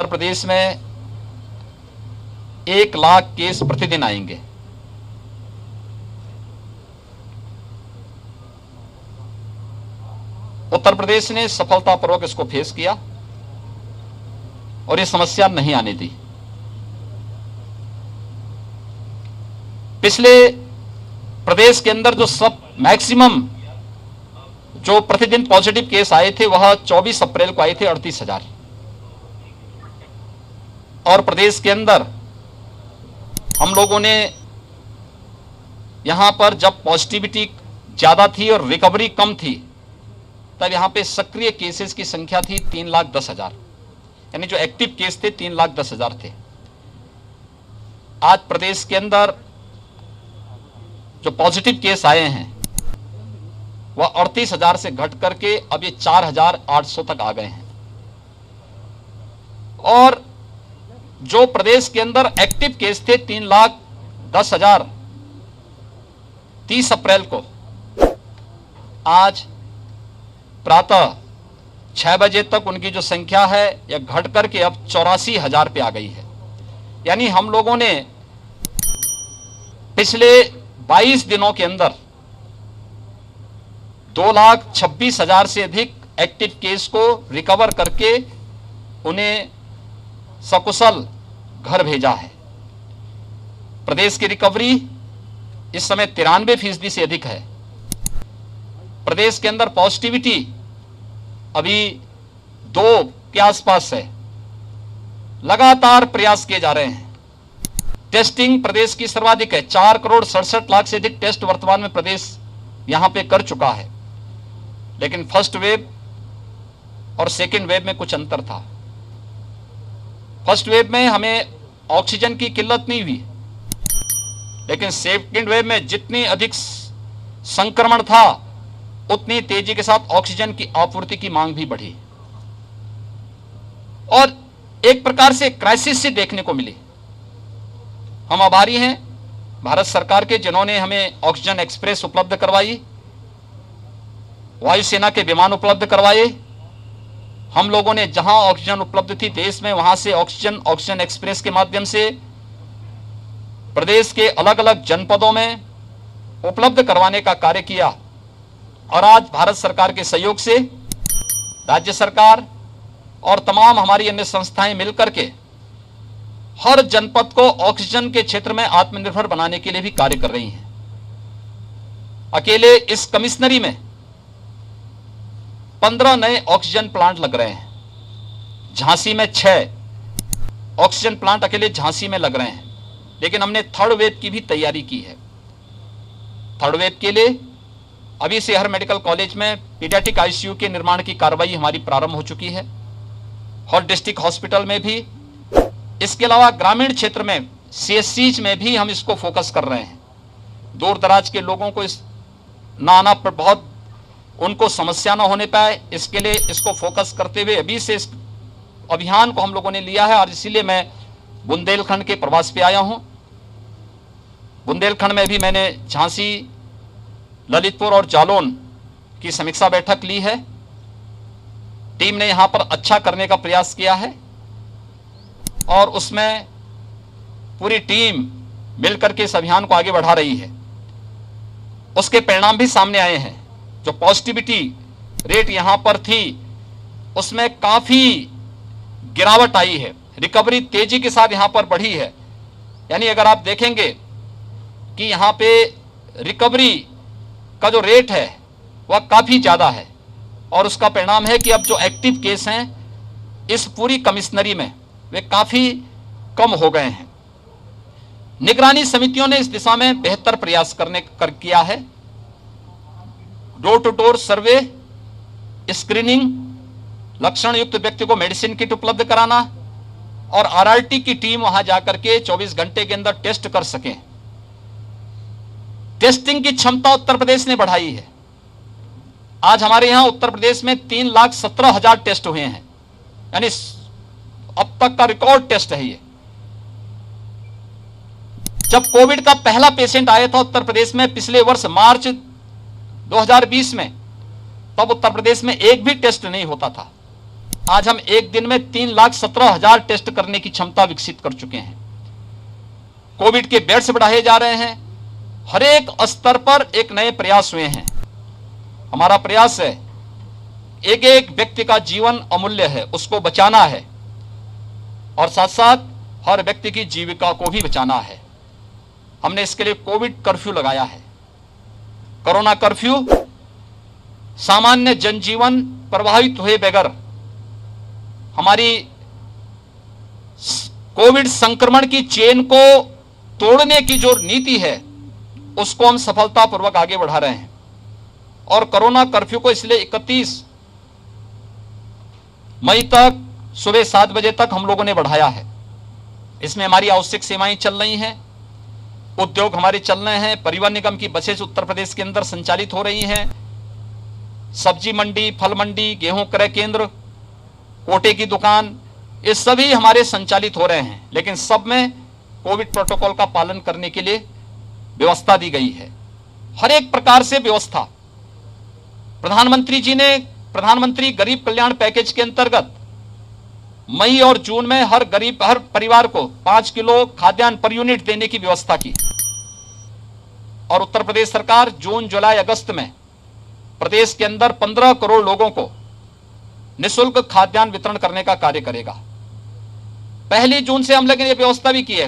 उत्तर प्रदेश में 1 लाख केस प्रतिदिन आएंगे। उत्तर प्रदेश ने सफलतापूर्वक इसको फेस किया और ये समस्या नहीं आने दी। पिछले प्रदेश के अंदर जो सब मैक्सिमम जो प्रतिदिन पॉजिटिव केस आए थे वह 24 अप्रैल को आए थे 38,000। और प्रदेश के अंदर हम लोगों ने यहां पर जब पॉजिटिविटी ज्यादा थी और रिकवरी कम थी तब यहां पे सक्रिय केसेस की संख्या थी 3,10,000, यानी जो एक्टिव केस थे 3,10,000 थे। आज प्रदेश के अंदर जो पॉजिटिव केस आए हैं वह 38,000 से घट करके अब ये 4,800 तक आ गए हैं। और जो प्रदेश के अंदर एक्टिव केस थे 3,10,000 30 अप्रैल को, आज प्रातः 6 बजे तक उनकी जो संख्या है यह घट करके अब 84,000 पे आ गई है। यानी हम लोगों ने पिछले 22 दिनों के अंदर 2,26,000 से अधिक एक्टिव केस को रिकवर करके उन्हें सकुशल घर भेजा है। प्रदेश की रिकवरी इस समय 93% से अधिक है। प्रदेश के अंदर पॉजिटिविटी अभी 2 के आसपास है। लगातार प्रयास किए जा रहे हैं। टेस्टिंग प्रदेश की सर्वाधिक है। 4,67,00,000 से अधिक टेस्ट वर्तमान में प्रदेश यहां पे कर चुका है। लेकिन फर्स्ट वेव और सेकेंड वेव में कुछ अंतर था। फर्स्ट वेव में हमें ऑक्सीजन की किल्लत नहीं हुई, लेकिन सेकेंड वेव में जितनी अधिक संक्रमण था उतनी तेजी के साथ ऑक्सीजन की आपूर्ति की मांग भी बढ़ी और एक प्रकार से क्राइसिस से देखने को मिली। हम आभारी हैं भारत सरकार के, जिन्होंने हमें ऑक्सीजन एक्सप्रेस उपलब्ध करवाई, वायुसेना के विमान उपलब्ध करवाए। हम लोगों ने जहां ऑक्सीजन उपलब्ध थी देश में, वहां से ऑक्सीजन एक्सप्रेस के माध्यम से प्रदेश के अलग अलग जनपदों में उपलब्ध करवाने का कार्य किया। और आज भारत सरकार के सहयोग से राज्य सरकार और तमाम हमारी अन्य संस्थाएं मिलकर के हर जनपद को ऑक्सीजन के क्षेत्र में आत्मनिर्भर बनाने के लिए भी कार्य कर रही हैं। अकेले इस कमिश्नरी में 15 नए ऑक्सीजन प्लांट लग रहे हैं। झांसी में 6 ऑक्सीजन प्लांट अकेले झांसी में लग रहे हैं। लेकिन हमने थर्ड वेव की भी तैयारी की है। थर्ड वेव के लिए अभी से हर मेडिकल कॉलेज में पीडियाट्रिक आईसीयू के निर्माण की कार्रवाई हमारी प्रारंभ हो चुकी है। हर डिस्ट्रिक्ट हॉस्पिटल में भी, इसके अलावा ग्रामीण क्षेत्र में सीएससीज में भी हम इसको फोकस कर रहे हैं। दूर दराज के लोगों को इस ना आना पर बहुत उनको समस्या ना होने पाए, इसके लिए इसको फोकस करते हुए अभी से इस अभियान को हम लोगों ने लिया है। और इसीलिए मैं बुंदेलखंड के प्रवास पे आया हूं। बुंदेलखंड में भी मैंने झांसी, ललितपुर और जालौन की समीक्षा बैठक ली है। टीम ने यहां पर अच्छा करने का प्रयास किया है और उसमें पूरी टीम मिलकर के इस अभियान को आगे बढ़ा रही है। उसके परिणाम भी सामने आए हैं। जो पॉजिटिविटी रेट यहां पर थी उसमें काफी गिरावट आई है। रिकवरी तेजी के साथ यहां पर बढ़ी है। यानी अगर आप देखेंगे कि यहां पे रिकवरी का जो रेट है वह काफी ज्यादा है और उसका परिणाम है कि अब जो एक्टिव केस हैं इस पूरी कमिश्नरी में वे काफी कम हो गए हैं। निगरानी समितियों ने इस दिशा में बेहतर प्रयास किया है। Door to door survey, screening, लक्षण युक्त व्यक्ति को मेडिसिन किट उपलब्ध कराना और आरआरटी की टीम वहां जाकर के 24 घंटे के अंदर टेस्ट कर सके। टेस्टिंग की क्षमता उत्तर प्रदेश ने बढ़ाई है। आज हमारे यहां उत्तर प्रदेश में 3,17,000 टेस्ट हुए हैं, यानी अब तक का रिकॉर्ड टेस्ट है ये। जब कोविड का पहला पेशेंट आया था उत्तर प्रदेश में पिछले वर्ष मार्च 2020 में, तब उत्तर प्रदेश में एक भी टेस्ट नहीं होता था। आज हम एक दिन में 3,17,000 टेस्ट करने की क्षमता विकसित कर चुके हैं। कोविड के बेड्स बढ़ाए जा रहे हैं। हर एक स्तर पर एक नए प्रयास हुए हैं। हमारा प्रयास है, एक एक व्यक्ति का जीवन अमूल्य है, उसको बचाना है और साथ साथ हर व्यक्ति की जीविका को भी बचाना है। हमने इसके लिए कोविड कर्फ्यू लगाया है। कोरोना कर्फ्यू सामान्य जनजीवन प्रभावित हुए बगैर हमारी कोविड संक्रमण की चेन को तोड़ने की जो नीति है उसको हम सफलतापूर्वक आगे बढ़ा रहे हैं। और कोरोना कर्फ्यू को इसलिए 31 मई तक सुबह 7 बजे तक हम लोगों ने बढ़ाया है। इसमें हमारी आवश्यक सेवाएं चल रही हैं, उद्योग हमारे चल रहे हैं, परिवहन निगम की बसें उत्तर प्रदेश के अंदर संचालित हो रही हैं, सब्जी मंडी, फल मंडी, गेहूं क्रय केंद्र, कोटे की दुकान, ये सभी हमारे संचालित हो रहे हैं। लेकिन सब में कोविड प्रोटोकॉल का पालन करने के लिए व्यवस्था दी गई है। हर एक प्रकार से व्यवस्था प्रधानमंत्री जी ने प्रधानमंत्री गरीब कल्याण पैकेज के अंतर्गत मई और जून में हर परिवार को 5 किलो खाद्यान्न पर यूनिट देने की व्यवस्था की। और उत्तर प्रदेश सरकार जून, जुलाई, अगस्त में प्रदेश के अंदर 15 करोड़ लोगों को निःशुल्क खाद्यान्न वितरण करने का कार्य करेगा। 1 जून से हम लोगों ने यह व्यवस्था भी की है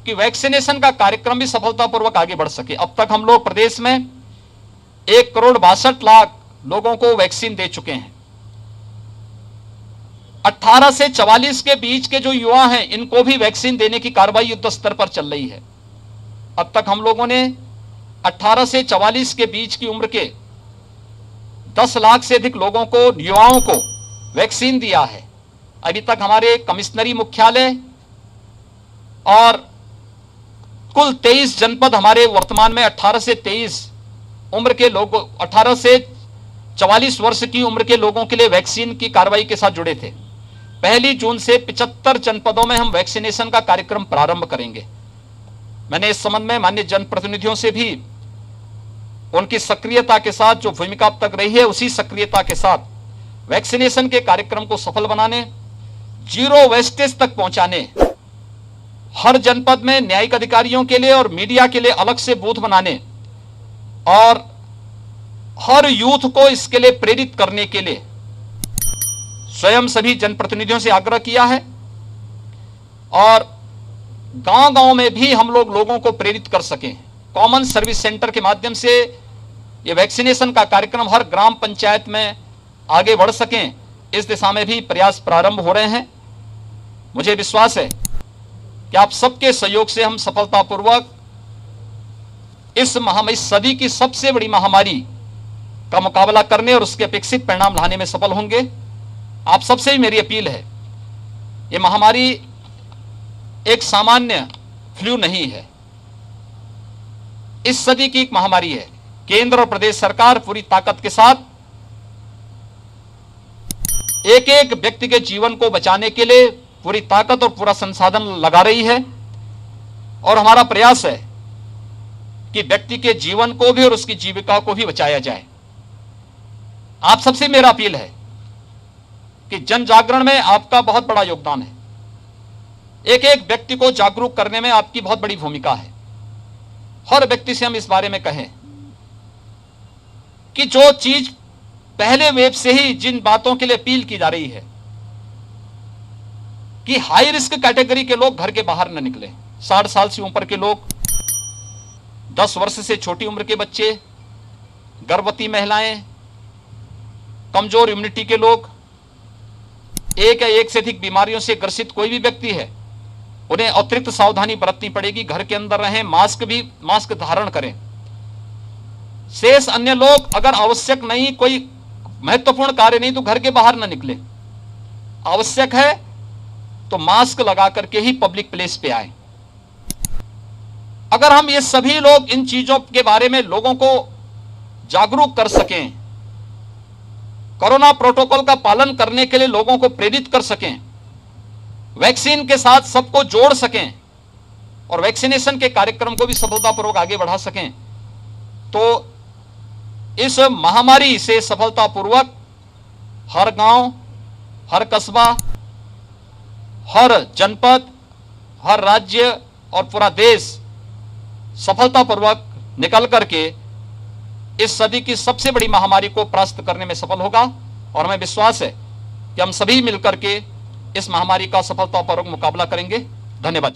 कि वैक्सीनेशन का कार्यक्रम भी सफलतापूर्वक आगे बढ़ सके। अब तक हम लोग प्रदेश में 1,62,00,000 लोगों को वैक्सीन दे चुके हैं। 18 से 44 के बीच के जो युवा हैं इनको भी वैक्सीन देने की कार्रवाई युद्ध स्तर पर चल रही है। अब तक हम लोगों ने 18 से 44 के बीच की उम्र के 10 लाख से अधिक लोगों को, युवाओं को वैक्सीन दिया है। अभी तक हमारे कमिश्नरी मुख्यालय और कुल 23 जनपद हमारे वर्तमान में 18 से 23 उम्र के लोगों, 18 से 44 वर्ष की उम्र के लोगों के लिए वैक्सीन की कार्रवाई के साथ जुड़े थे। 1 जून से 75 जनपदों में हम वैक्सीनेशन का कार्यक्रम प्रारंभ करेंगे। मैंने इस संबंध में माननीय जनप्रतिनिधियों से भी उनकी सक्रियता के साथ, जो भूमिका अब तक रही है उसी सक्रियता के साथ वैक्सीनेशन के कार्यक्रम को सफल बनाने, जीरो वेस्टेज तक पहुंचाने, हर जनपद में न्यायिक अधिकारियों के लिए और मीडिया के लिए अलग से बूथ बनाने और हर यूथ को इसके लिए प्रेरित करने के लिए स्वयं सभी जनप्रतिनिधियों से आग्रह किया है। और गांव-गांव में भी हम लोगों को प्रेरित कर सकें। कॉमन सर्विस सेंटर के माध्यम से ये वैक्सीनेशन का कार्यक्रम हर ग्राम पंचायत में आगे बढ़ सकें, इस दिशा में भी प्रयास प्रारंभ हो रहे हैं। मुझे विश्वास है कि आप सबके सहयोग से हम सफलतापूर्वक इस सदी की सबसे बड़ी महामारी का मुकाबला करने और उसके अपेक्षित परिणाम लाने में सफल होंगे। आप सबसे भी मेरी अपील है, ये महामारी एक सामान्य फ्लू नहीं है, इस सदी की एक महामारी है। केंद्र और प्रदेश सरकार पूरी ताकत के साथ एक एक व्यक्ति के जीवन को बचाने के लिए पूरी ताकत और पूरा संसाधन लगा रही है। और हमारा प्रयास है कि व्यक्ति के जीवन को भी और उसकी जीविका को भी बचाया जाए। आप सबसे मेरा अपील है कि जन जागरण में आपका बहुत बड़ा योगदान है। एक एक व्यक्ति को जागरूक करने में आपकी बहुत बड़ी भूमिका है। हर व्यक्ति से हम इस बारे में कहें कि जो चीज पहले वेब से ही जिन बातों के लिए अपील की जा रही है कि हाई रिस्क कैटेगरी के लोग घर के बाहर न निकले, 60 साल से ऊपर के लोग, 10 वर्ष से छोटी उम्र के बच्चे, गर्भवती महिलाएं, कमजोर इम्यूनिटी के लोग, एक या एक से अधिक बीमारियों से ग्रसित कोई भी व्यक्ति है, उन्हें अतिरिक्त सावधानी बरतनी पड़ेगी। घर के अंदर रहें, मास्क धारण करें। शेष अन्य लोग अगर आवश्यक नहीं, कोई महत्वपूर्ण कार्य नहीं, तो घर के बाहर न निकले। आवश्यक है तो मास्क लगा करके ही पब्लिक प्लेस पे आए। अगर हम ये सभी लोग इन चीजों के बारे में लोगों को जागरूक कर सकें, कोरोना प्रोटोकॉल का पालन करने के लिए लोगों को प्रेरित कर सकें, वैक्सीन के साथ सबको जोड़ सकें और वैक्सीनेशन के कार्यक्रम को भी सफलतापूर्वक आगे बढ़ा सकें, तो इस महामारी से सफलतापूर्वक हर गांव, हर कस्बा, हर जनपद, हर राज्य और पूरा देश सफलतापूर्वक निकल करके इस सदी की सबसे बड़ी महामारी को परास्त करने में सफल होगा। और हमें विश्वास है कि हम सभी मिलकर के इस महामारी का सफलतापूर्वक मुकाबला करेंगे। धन्यवाद।